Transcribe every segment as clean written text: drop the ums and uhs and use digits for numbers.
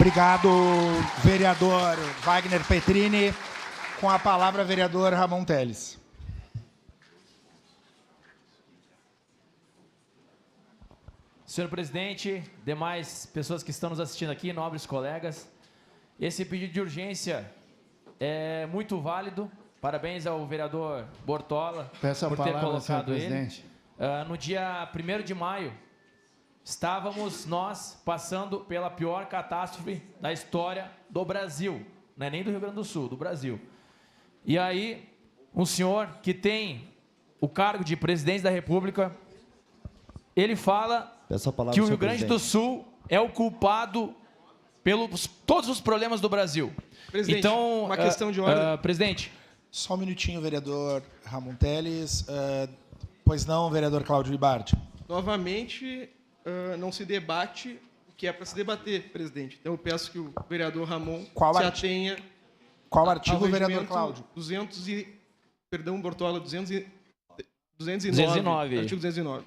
Obrigado, vereador Wagner Petrini. Com a palavra, vereador Ramon Teles. Senhor presidente, demais pessoas que estão nos assistindo aqui, nobres colegas, esse pedido de urgência é muito válido. Parabéns ao vereador Bortola por ter colocado ele. No dia 1º de maio, estávamos nós passando pela pior catástrofe da história do Brasil. Não é nem do Rio Grande do Sul, do Brasil. E aí, um senhor que tem o cargo de presidente da República, ele fala que o Rio Grande do Sul é o culpado pelos todos os problemas do Brasil. Presidente, então, uma questão de ordem. Presidente. Só um minutinho, vereador Ramon Teles. Pois não, vereador Cláudio Libardi. Novamente, não se debate o que é para se debater, presidente. Então, eu peço que o vereador Ramon se atenha. Qual artigo, vereador Cláudio? Perdão, Bortola, 209. 209. Artigo 209.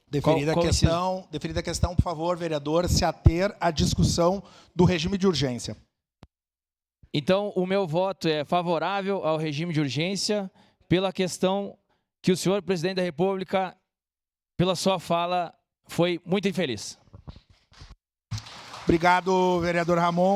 Deferida a questão, por favor, vereador, se ater à discussão do regime de urgência. Então, o meu voto é favorável ao regime de urgência pela questão que o senhor presidente da República, pela sua fala, foi muito infeliz. Obrigado, vereador Ramon.